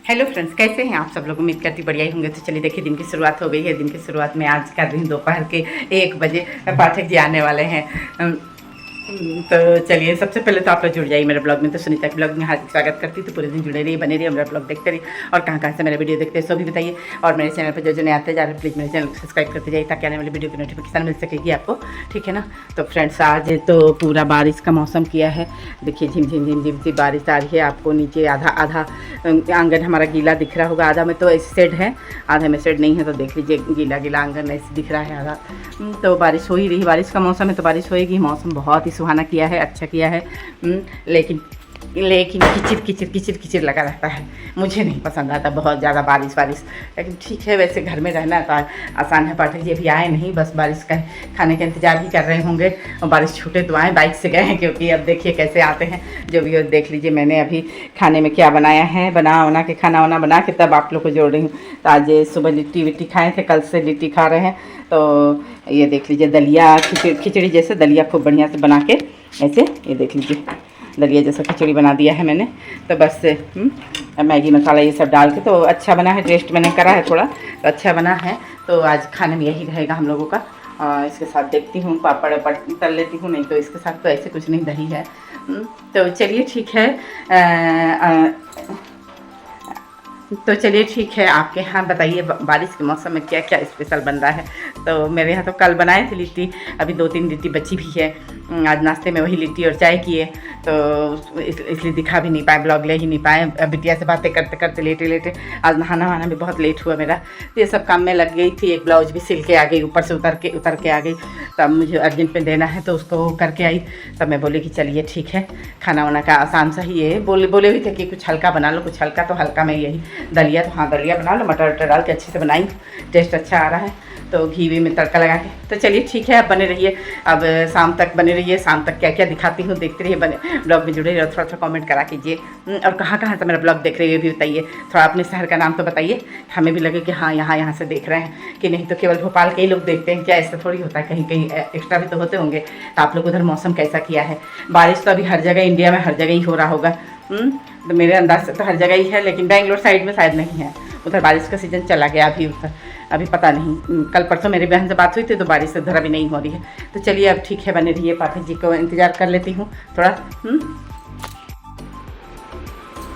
Hello friends, कैसे हैं आप सब लोग। उम्मीद करती बढ़िया ही होंगे। तो चलिए देखिए, दिन की शुरुआत हो गई है। दिन की शुरुआत में आज कर रही हूँ दोपहर के 1 बजे। पाठक जी आने वाले हैं। तो चलिए, सबसे पहले तो आप लोग जुड़ जाइए मेरे ब्लॉग में। तो सुनीता के ब्लॉग में हार्दिक स्वागत करती। तो पूरे दिन जुड़े रहिए, बने रहिए, मेरा ब्लॉग देखते रहिए। और कहाँ से मेरा वीडियो देखते हैं सो भी बताइए। और मेरे चैनल पर जो नए आते जा रहे हैं, प्लीज़ मेरे चैनल को सब्सक्राइब करते जाइए, ताकि आने वाली वीडियो की नोटिफिकेशन मिल सकेगी आपको। ठीक है ना। तो फ्रेंड्स, आज तो पूरा बारिश का मौसम किया है। देखिए, झिम झिम झिम झिम सी बारिश आ रही है। आपको नीचे आधा आधा आंगन हमारा गीला दिख रहा होगा। आधा में तो ऐसे शेड है, आधा में शेड नहीं है। तो देख लीजिए, गीला गीला आंगन ऐसे दिख रहा है आधा। तो बारिश हो ही रही। बारिश का मौसम है तो बारिश होएगी। मौसम बहुत ही सुहाना किया है, अच्छा किया है। लेकिन किचिर लगा रहता है। मुझे नहीं पसंद आता बहुत ज़्यादा बारिश। लेकिन ठीक है, वैसे घर में रहना तो आसान है। पाठक जी अभी आए नहीं, बस बारिश का खाने का इंतज़ार ही कर रहे होंगे। और बारिश छूटे तो आए, बाइक से गए हैं। क्योंकि अब देखिए कैसे आते हैं। जो भी देख लीजिए, मैंने अभी खाने में क्या बनाया है। बना के खाना बना के तब आप लोग को जोड़ रही हूँ। तो आज सुबह लिट्टी विट्टी खाए थे, कल से लिट्टी खा रहे हैं। तो ये देख लीजिए, दलिया खिचड़ी जैसे दलिया खूब बढ़िया से बना के ऐसे, ये देख लीजिए दलिया जैसा खिचड़ी बना दिया है मैंने। तो बस मैगी मसाला ये सब डाल के तो अच्छा बना है। टेस्ट मैंने करा है थोड़ा, तो अच्छा बना है। तो आज खाने में यही रहेगा हम लोगों का। इसके साथ देखती हूँ पापड़ वापड़ तल लेती हूँ, नहीं तो इसके साथ तो ऐसे कुछ नहीं, दही है। तो चलिए ठीक है। तो चलिए ठीक है, आपके यहाँ बताइए बारिश के मौसम में क्या क्या स्पेशल बन रहा है। तो मेरे यहाँ तो कल बनाए थे लिट्टी, अभी 2-3 लिट्टी बची भी है। आज नाश्ते में वही लिट्टी और चाय किए। तो इसलिए दिखा भी नहीं पाए, ब्लॉग ले ही नहीं पाए। बिटिया से बातें करते करते लेटे आज नहाना वहाना भी बहुत लेट हुआ मेरा। तो ये सब काम में लग गई थी। एक ब्लाउज भी सिल के आ गई, ऊपर से उतर के आ गई। तब मुझे अर्जेंट में देना है तो उसको करके आई। तब मैं बोली कि चलिए ठीक है, खाना वाना का आसान सा ही है। बोले भी थे कि कुछ हल्का बना लो, कुछ हल्का। तो हल्का में यही दलिया, तो हाँ दलिया बना लो, मटर वटर डाल के अच्छे से बनाई। टेस्ट अच्छा आ रहा है। तो घी में तड़का लगा के। तो चलिए ठीक है, अब बने रहिए। अब शाम तक बने रहिए। शाम तक क्या क्या दिखाती हूँ देखते रहिए। बने ब्लॉग में जुड़े रहिए और थोड़ा कमेंट करा कीजिए। और कहाँ से मेरा ब्लॉग देख रहे हैं भी बताइए। थोड़ा अपने शहर का नाम तो बताइए, हमें भी लगे कि हाँ यहाँ से देख रहे हैं कि नहीं। तो केवल भोपाल के ही लोग देखते हैं क्या? ऐसा थोड़ी होता है, कहीं एक्स्ट्रा भी तो होते होंगे। तो आप लोग उधर मौसम कैसा किया है? बारिश तो अभी हर जगह, इंडिया में हर जगह ही हो रहा होगा। तो मेरे अंदाज से तो हर जगह ही है, लेकिन बेंगलोर साइड में शायद नहीं है। उधर बारिश का सीज़न चला गया अभी उधर, अभी पता नहीं। कल परसों मेरी बहन से बात हुई थी तो बारिश उधर अभी नहीं हो रही है। तो चलिए अब ठीक है, बने रहिए। पाठक जी को इंतज़ार कर लेती हूँ थोड़ा।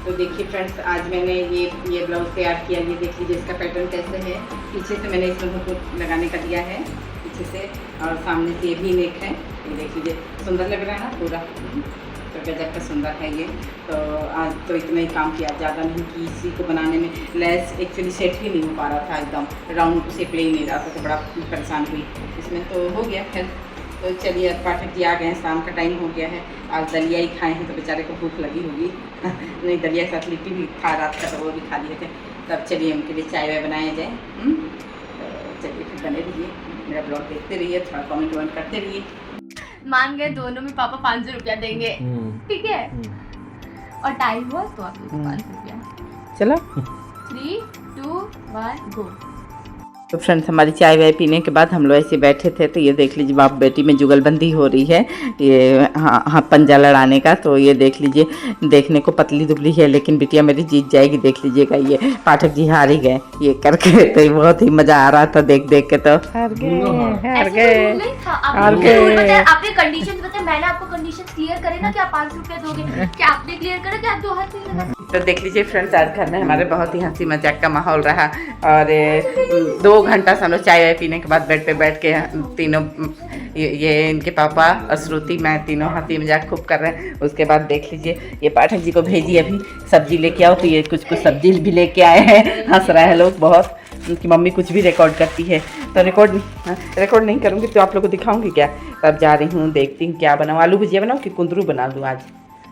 तो देखिए फ्रेंड्स, आज मैंने ये ब्लाउज तैयार किया। ये देख लीजिए इसका पैटर्न कैसे है। पीछे से मैंने इसमें हुक लगाने का दिया है पीछे से, और सामने से ये भी नेक है। ये देख लीजिए, सुंदर लग रहा है ना पूरा। तो गजब का सुंदर है ये। तो आज तो इतना ही काम किया, ज़्यादा नहीं कि इसी को बनाने में लेस एक्चुअली सेट ही नहीं हो पा रहा था। एकदम राउंड शेप ले ही नहीं रहा था, तो बड़ा परेशान हुई इसमें। तो हो गया खैर। तो चलिए, पाठक जी आ गए हैं, शाम का टाइम हो गया है। आज दलिया ही खाए हैं तो बेचारे को भूख लगी होगी। नहीं, दलिया के साथ लिट्टी भी खा रहा था तो वो भी खा लिए थे। तब चलिए उनके लिए चाय वाय बनाया जाए। तो चलिए फिर बने रहिए, मेरा ब्लॉग देखते रहिए, थोड़ा कमेंट वमेंट करते रहिए। मान गए दोनों में पापा 500 रुपया देंगे, ठीक है। और टाइम हुआ तो आप 500 रुपया। चलो 3, 2, 1 गो। तो फ्रेंड्स, हमारी चाय वाय पीने के बाद हम लोग ऐसे बैठे थे। तो ये देख लीजिए, बाप बेटी में जुगलबंदी हो रही है। ये हाँ पंजा लड़ाने का। तो ये देख लीजिए, देखने को पतली दुबली है, लेकिन बिटिया मेरी जीत जाएगी। देख लीजिएगा, ये पाठक जी हार ही गए ये करके। तो बहुत ही मजा आ रहा था देख के। तो हार गए। आपने कंडीशन बताया, मैंने आपको कंडीशन क्लियर करे ना कि आप 500 रुपया दोगे। क्या आपने क्लियर करा कि आप 2 हाथ से लगा? तो देख लीजिए फ्रेंड्स, आज घर में हमारे बहुत ही हंसी मजाक का माहौल रहा। और 2 घंटा से हम लोग चाय वाय पीने के बाद बेड पे बैठ के तीनों, ये इनके पापा और श्रुति, मैं तीनों हंसी मजाक खूब कर रहे हैं। उसके बाद देख लीजिए, ये पाठक जी को भेजी अभी सब्जी लेके आओ। तो ये कुछ सब्जी भी लेके आए हैं। हंस रहे हैं लोग बहुत। उनकी मम्मी कुछ भी रिकॉर्ड करती है। तो रिकॉर्ड नहीं करूँगी तो आप लोग को दिखाऊंगी क्या। तब जा रही हूँ, देखती हूँ क्या बनाऊँ। आलू भुजिया बनाऊँ कि कुंदरू बना दूँ आज?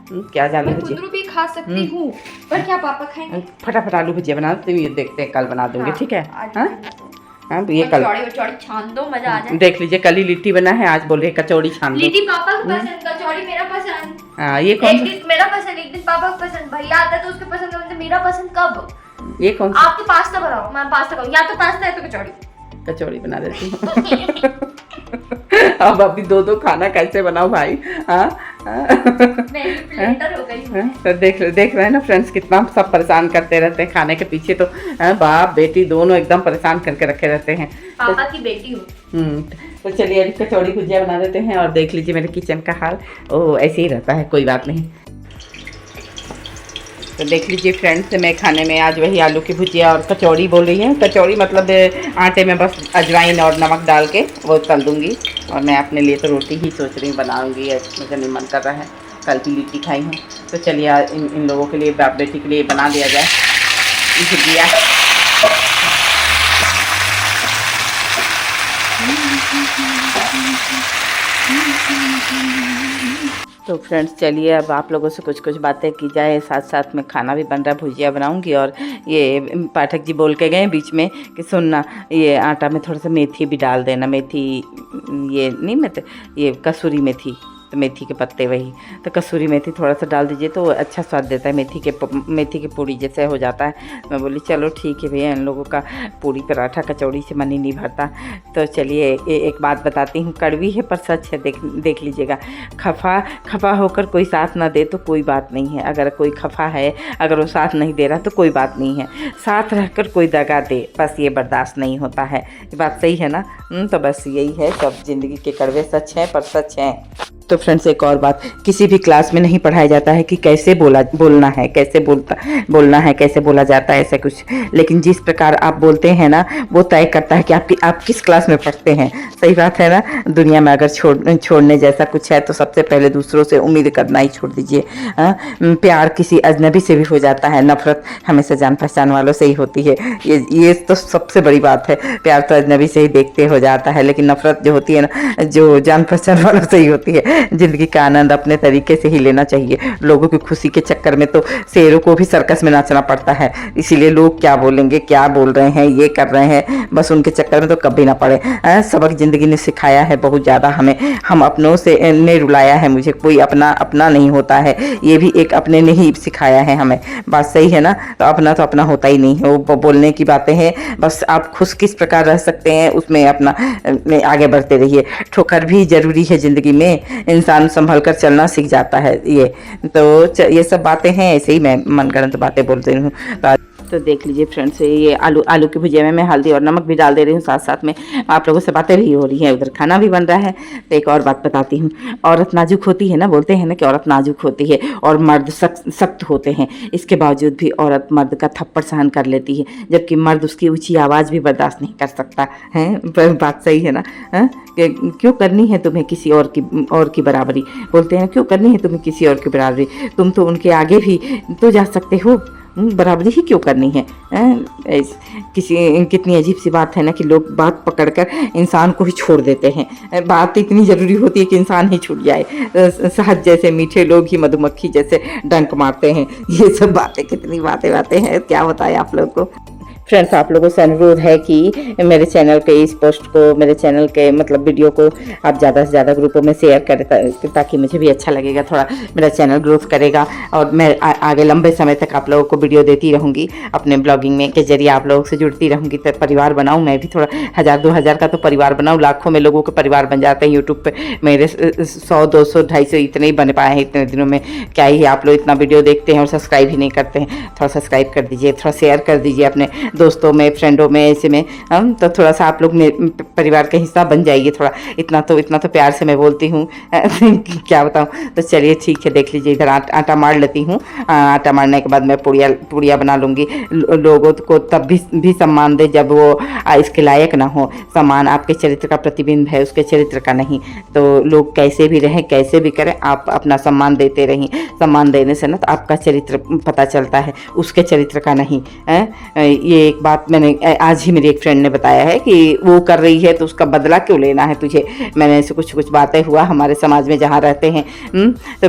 क्या आलू भुजिया? कुंदरू भी खा सकती हूँ, पर क्या पापा खाएंगे? फटाफट आलू भुजिया बना दो। ये देखते हैं, कल बना दूंगी। ठीक है। हाँ ये कल कचौड़ी छान दो, मजा आ जाए। देख लीजिए, कल ही लिट्टी बना है, आज बोल रहे कचौड़ी छान दो। लिट्टी पापा को पसंद, कचौड़ी मेरा पसंद। हाँ, ये कौन? एक दिन मेरा पसंद, एक दिन पापा को पसंद। भैया आता है तो उसके पसंद का, मेरा पसंद कब? ये कौन? आप तो पास्ता बनाओ, मैं पास्ता खाऊं। या तो पास्ता है तो कचौड़ी बना देती हूँ। अब अभी 2 खाना कैसे बनाओ भाई। हाँ मैनिपुलेटर हो गई हूँ। तो देख रहे हैं ना फ्रेंड्स, कितना सब परेशान करते रहते हैं खाने के पीछे। तो बाप बेटी दोनों एकदम परेशान करके रखे रहते हैं। पापा की बेटी हूँ। तो चलिए अभी कचौड़ी भुजिया बना देते हैं। और देख लीजिए मेरे किचन का हाल, ओ ऐसे ही रहता है, कोई बात नहीं। तो देख लीजिए फ्रेंड्स, मैं खाने में आज वही आलू की भुजिया और कचौड़ी बोल रही है। कचौड़ी मतलब आटे में बस अजवाइन और नमक डाल के वो तल दूँगी। और मैं अपने लिए तो रोटी ही सोच रही हूँ बनाऊँगी, मुझे नहीं मन कर रहा है, कल की लिट्टी खाई हूँ। तो चलिए इन लोगों के लिए, बाप बेटी के लिए बना दिया जाए भुजिया। तो फ्रेंड्स चलिए अब आप लोगों से कुछ बातें की जाए, साथ साथ में खाना भी बन रहा है, भुजिया बनाऊंगी। और ये पाठक जी बोल के गए बीच में कि सुनना, ये आटा में थोड़ा सा मेथी भी डाल देना, मेथी, ये नहीं मतलब ये कसूरी मेथी, तो मेथी के पत्ते वही, तो कसूरी मेथी थोड़ा सा डाल दीजिए तो अच्छा स्वाद देता है, मेथी के पूड़ी जैसे हो जाता है। मैं बोली चलो ठीक है भैया, इन लोगों का पूड़ी पराठा कचौड़ी से मन ही नहीं भरता। तो चलिए एक बात बताती हूँ, कड़वी है पर सच है, देख लीजिएगा। खफा होकर कोई साथ ना दे तो कोई बात नहीं है, अगर कोई खफा है, अगर वो साथ नहीं दे रहा तो कोई बात नहीं है, साथ रहकर कोई दगा दे बस ये बर्दाश्त नहीं होता है। ये बात सही है ना? तो बस यही है, सब जिंदगी के कड़वे सच हैं पर सच हैं। तो फ्रेंड्स एक और बात, किसी भी क्लास में नहीं पढ़ाया जाता है कि कैसे बोलना है, कैसे बोलना है, कैसे बोला जाता है, ऐसा कुछ। लेकिन जिस प्रकार आप बोलते हैं ना, वो तय करता है कि आप किस क्लास में पढ़ते हैं। सही बात है ना? दुनिया में अगर छोड़ने जैसा कुछ है तो सबसे पहले दूसरों से उम्मीद करना ही छोड़ दीजिए। प्यार किसी अजनबी से भी हो जाता है, नफरत हमेशा जान पहचान वालों से ही होती है। ये तो सबसे बड़ी बात है। प्यार तो अजनबी से ही देखते हो जाता है, लेकिन नफरत जो होती है ना, जो जान पहचान वालों से ही होती है। जिंदगी का आनंद अपने तरीके से ही लेना चाहिए। लोगों की खुशी के चक्कर में तो शेरों को भी सर्कस में नाचना पड़ता है। इसीलिए लोग क्या बोलेंगे, क्या बोल रहे हैं, ये कर रहे हैं, बस उनके चक्कर में तो कभी ना पड़े। सबक जिंदगी ने सिखाया है बहुत ज़्यादा हमें, हम अपनों से ने रुलाया है मुझे, कोई अपना नहीं होता है, ये भी एक अपने ने ही सिखाया है हमें। बात सही है ना? तो अपना होता ही नहीं है, वो बोलने की बातें हैं। बस आप खुश किस प्रकार रह सकते हैं उसमें अपना आगे बढ़ते रहिए। ठोकर भी जरूरी है जिंदगी में, इंसान संभल कर चलना सीख जाता है। ये सब बातें हैं, ऐसे ही मैं मनगढ़ंत बातें बोलती हूँ। तो देख लीजिए फ्रेंड्स, ये आलू की भुजिया में मैं हल्दी और नमक भी डाल दे रही हूँ, साथ साथ में आप लोगों से बातें भी हो रही हैं, उधर खाना भी बन रहा है। तो एक और बात बताती हूँ, औरत नाजुक होती है ना, बोलते हैं ना कि औरत नाजुक होती है और मर्द सख्त होते हैं। इसके बावजूद भी औरत मर्द का थप्पड़ सहन कर लेती है, जबकि मर्द उसकी ऊँची आवाज़ भी बर्दाश्त नहीं कर सकता है। बात सही है ना? क्यों करनी है तुम्हें किसी और की बराबरी? बोलते हैं क्यों करनी है तुम्हें किसी और की बराबरी, तुम तो उनके आगे भी तो जा सकते हो, बराबरी ही क्यों करनी है? कितनी अजीब सी बात है ना कि लोग बात पकड़कर इंसान को ही छोड़ देते हैं। बात इतनी ज़रूरी होती है कि इंसान ही छूट जाए। शहद जैसे मीठे लोग ही मधुमक्खी जैसे डंक मारते हैं। ये सब बातें, कितनी बातें हैं, क्या बताएं आप लोग को। फ्रेंड्स आप लोगों से अनुरोध है कि मेरे चैनल के इस पोस्ट को, मेरे चैनल के मतलब वीडियो को आप ज़्यादा से ज़्यादा ग्रुपों में शेयर करें, ताकि मुझे भी अच्छा लगेगा, थोड़ा मेरा चैनल ग्रोथ करेगा। और मैं आगे लंबे समय तक आप लोगों को वीडियो देती रहूँगी, अपने ब्लॉगिंग में के जरिए आप लोगों से जुड़ती रहूँगी। तो परिवार बनाऊँ, मैं भी थोड़ा 1000-2000 का तो परिवार बनाऊँ। लाखों में लोगों के परिवार बन जाते हैं यूट्यूब पर, मेरे 100-200-250 इतने ही बन पाए हैं इतने दिनों में। क्या ही आप लोग इतना वीडियो देखते हैं और सब्सक्राइब ही नहीं करते हैं। थोड़ा सब्सक्राइब कर दीजिए, थोड़ा शेयर कर दीजिए अपने दोस्तों में, फ्रेंडों में, ऐसे में हम तो थोड़ा सा आप लोग परिवार का हिस्सा बन जाइए। थोड़ा इतना तो प्यार से मैं बोलती हूँ क्या बताऊँ। तो चलिए ठीक है, देख लीजिए इधर आटा मार लेती हूँ। आटा मारने के बाद मैं पूड़िया बना लूँगी। लोगों को तब भी सम्मान दे जब वो इसके लायक ना हो। सम्मान आपके चरित्र का प्रतिबिंब है, उसके चरित्र का नहीं। तो लोग कैसे भी रहें, कैसे भी करें, आप अपना सम्मान देते रहिए। सम्मान देने से ना तो आपका चरित्र पता चलता है, उसके चरित्र का नहीं। ये एक बात मैंने आज ही मेरी एक फ्रेंड ने बताया है कि वो कर रही है तो उसका बदला क्यों लेना है तुझे। मैंने ऐसे कुछ बातें हुआ हमारे समाज में जहाँ रहते हैं। तो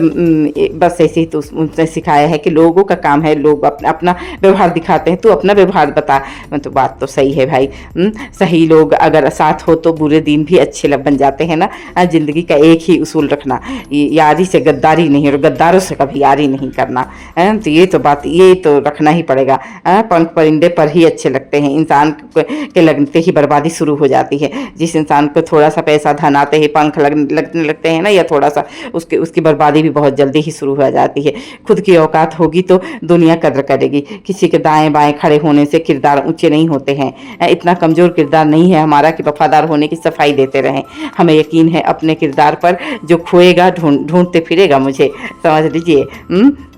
बस ऐसे ही तो उसने सिखाया है कि लोगों का काम है, लोग अपना व्यवहार दिखाते हैं, तू अपना व्यवहार बता। तो बात तो सही है भाई। सही लोग अगर साथ हो तो बुरे दिन भी अच्छे बन जाते हैं ना। जिंदगी का एक ही उसूल रखना, यारी से गद्दारी नहीं, और गद्दारों से कभी यारी नहीं करना। तो ये तो बात, ये तो रखना ही पड़ेगा। पंख परिंदे पर ही अच्छे लगते हैं। इंसान के लगते ही बर्बादी शुरू हो जाती है। जिस इंसान को थोड़ा सा पैसा धन आते ही पंख लगने लगते हैं ना, या थोड़ा सा, उसकी बर्बादी भी बहुत जल्दी ही शुरू हो जाती है। खुद की औकात होगी तो दुनिया कदर करेगी। किसी के दाएं बाएं खड़े होने से किरदार ऊंचे नहीं होते हैं। इतना कमजोर किरदार नहीं है हमारा कि वफादार होने की सफाई देते रहें। हमें यकीन है अपने किरदार पर, जो खोएगा ढूंढते फिरेगा मुझे, समझ लीजिए।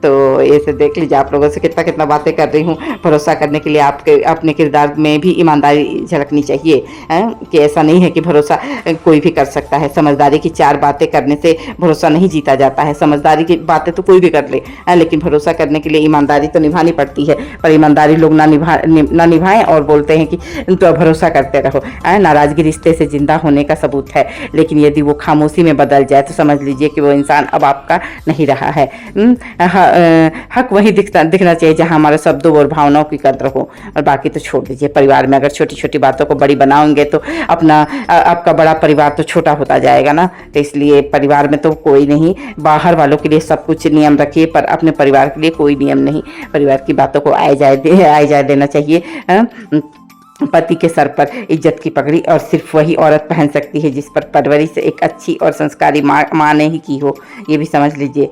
तो ऐसे देख लीजिए, आप लोगों से कितना कितना बातें कर रही हूँ। भरोसा करने के लिए आपके अपने किरदार में भी ईमानदारी झलकनी चाहिए, कि ऐसा नहीं है कि भरोसा कोई भी कर सकता है। समझदारी की 4 बातें करने से भरोसा नहीं जीता जाता है। समझदारी की बातें तो कोई भी कर ले, लेकिन भरोसा करने के लिए ईमानदारी तो निभानी पड़ती है। पर ईमानदारी लोग ना निभाएं और बोलते हैं कि तो भरोसा करते रहो। नाराजगी रिश्ते से जिंदा होने का सबूत है, लेकिन यदि वो खामोशी में बदल जाए तो समझ लीजिए कि वो इंसान अब आपका नहीं रहा है। हक वही दिखना चाहिए जहां हमारे शब्दों और भावनाओं की कद्र हो, और बाकी तो छोड़ दीजिए। परिवार में अगर छोटी छोटी बातों को बड़ी बनाओगे तो आपका बड़ा परिवार तो छोटा होता जाएगा ना। तो इसलिए परिवार में तो कोई नहीं, बाहर वालों के लिए सब कुछ नियम रखिए, पर अपने परिवार के लिए कोई नियम नहीं। परिवार की बातों को आए जाए देना चाहिए। पति के सर पर इज्जत की पगड़ी और सिर्फ वही औरत पहन सकती है जिस पर परवरिश एक अच्छी और संस्कारी माँ ने ही की हो, ये भी समझ लीजिए।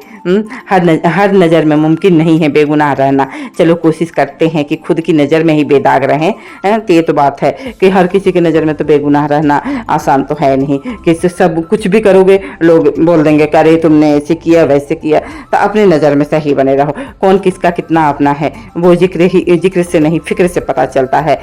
हर नज़र में मुमकिन नहीं है बेगुनाह रहना। चलो कोशिश करते हैं कि खुद की नज़र में ही बेदाग रहें। तो ये तो बात है कि हर किसी की नज़र में तो बेगुनाह रहना आसान तो है नहीं, कि सब कुछ भी करोगे लोग बोल देंगे कि अरे तुमने ऐसे किया वैसे किया। तो अपनी नज़र में सही बने रहो। कौन किसका कितना अपना है वो जिक्र से नहीं, फिक्र से पता चलता है।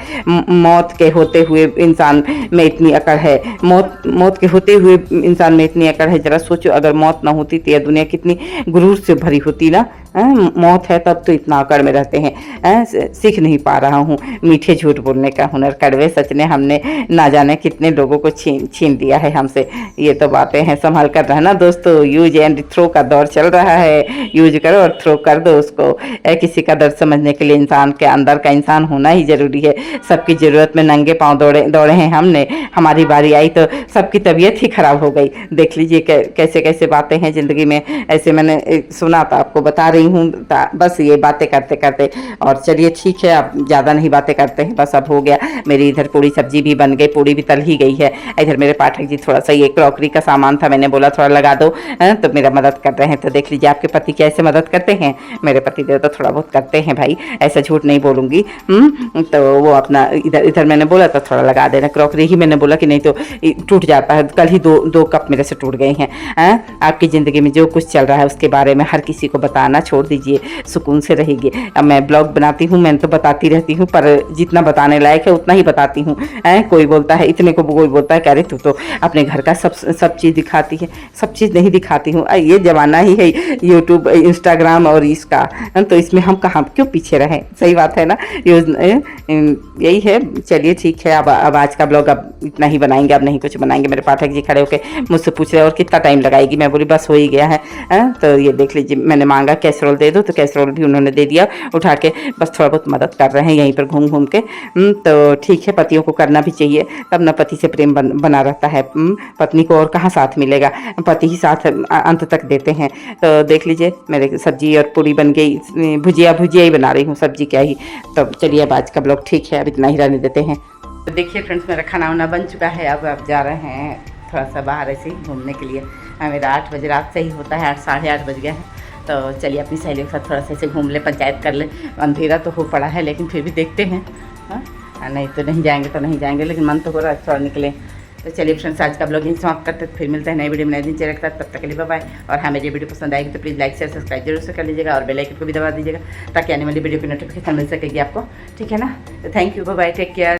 मौत के होते हुए इंसान में इतनी अकड़ है, मौत के होते हुए इंसान में इतनी अकड़ है। जरा सोचो, अगर मौत ना होती तो यह दुनिया कितनी गुरूर से भरी होती ना। मौत है तब तो इतना अकड़ में रहते हैं। सीख नहीं पा रहा हूँ मीठे झूठ बोलने का हुनर। कड़वे सच ने हमने ना जाने कितने लोगों को छीन लिया है हमसे। ये तो बातें हैं, संभाल कर रहना दोस्तों। यूज एंड थ्रो का दौर चल रहा है। यूज करो और थ्रो कर दो उसको। किसी का दर्द समझने के लिए इंसान के अंदर का इंसान होना ही जरूरी है। सबकी जरूरत में नंगे पांव दौड़े हैं हमने। हमारी बारी आई तो सबकी तबीयत ही खराब हो गई। देख लीजिए कैसे कैसे बातें हैं जिंदगी में। ऐसे मैंने सुना था, आपको बता रही हूँ। बस ये बातें करते करते, और चलिए ठीक है, अब ज़्यादा नहीं बातें करते हैं, बस अब हो गया। मेरी इधर पूरी सब्जी भी बन गई, पूरी भी तल ही गई है। इधर मेरे पाठक जी थोड़ा सा ये क्रॉकरी का सामान था, मैंने बोला थोड़ा लगा दो, तो मेरा मदद कर रहे हैं। तो देख लीजिए आपके पति कैसे मदद करते हैं। मेरे पति देव तो थोड़ा बहुत करते हैं भाई, ऐसा झूठ नहीं बोलूँगी। तो वो अपना इधर मैंने बोला तो थोड़ा लगा देना। क्रॉकरी ही मैंने बोला कि नहीं तो टूट जाता है। कल ही दो कप मेरे से टूट गए हैं। आपकी ज़िंदगी में जो कुछ चल रहा है उसके बारे में हर किसी को बताना छोड़ दीजिए, सुकून से रहिए। अब मैं ब्लॉग बनाती हूँ, मैं तो बताती रहती हूँ, पर जितना बताने लायक है उतना ही बताती हूँ। कोई बोलता है इतने को, कोई बोलता है कि अरे तू तो अपने घर का सब चीज़ दिखाती है। सब चीज़ नहीं दिखाती हूँ, ये ज़माना ही है यूट्यूब इंस्टाग्राम और इसका, तो इसमें हम कहाँ क्यों पीछे रहें। सही बात है ना, यही है। चलिए ठीक है, अब आज का ब्लॉग अब इतना ही बनाएंगे, अब नहीं कुछ बनाएंगे। मेरे पाठक जी खड़े होके मुझसे पूछ रहे और कितना टाइम लगाएगी। मैं बोली बस हो ही गया है। तो ये देख लीजिए, मैंने मांगा कैसरोल दे दो तो कैसरोल भी उन्होंने दे दिया उठा के। बस थोड़ा बहुत मदद कर रहे हैं यहीं पर घूम घूम के। तो ठीक है, पतियों को करना भी चाहिए, तब ना पति से प्रेम बना रहता है। पत्नी को और कहाँ साथ मिलेगा, पति ही साथ अंत तक देते हैं। तो देख लीजिए मेरे सब्जी और पूरी बन गई, भुजिया ही बना रही हूँ, सब्जी क्या ही। तो चलिए अब आज का ब्लॉग ठीक है, अब इतना ही रहने देते हैं। तो देखिए फ्रेंड्स, मेरा खाना वाना बन चुका है। अब आप जा रहे हैं थोड़ा सा बाहर ऐसे ही घूमने के लिए। मेरा 8 बजे रात से ही होता है, 8 साढ़े 8 बज गया है। तो चलिए अपनी सहेलियों के साथ थोड़ा सा ऐसे घूम ले, पंचायत कर ले। अंधेरा तो हो पड़ा है लेकिन फिर भी देखते हैं। नहीं तो नहीं जाएंगे, लेकिन मन तो हो रहा है थोड़ा निकले। तो चलिए फ्रेंड्स, आज का ब्लॉगिंग समाप्त करते हैं, फिर मिलते हैं नई वीडियो में नए दिन रखता है। तब तक के लिए बाय। और हाँ, मेरी वीडियो पसंद आएगी तो प्लीज़ लाइक शेयर सब्सक्राइब जरूर से कर लीजिएगा, और बेल आइकन को भी दबा दीजिएगा ताकि आने वाली वीडियो की नोटिफिकेशन मिल सकेगी आपको। ठीक है ना, तो thank you, bye, take care.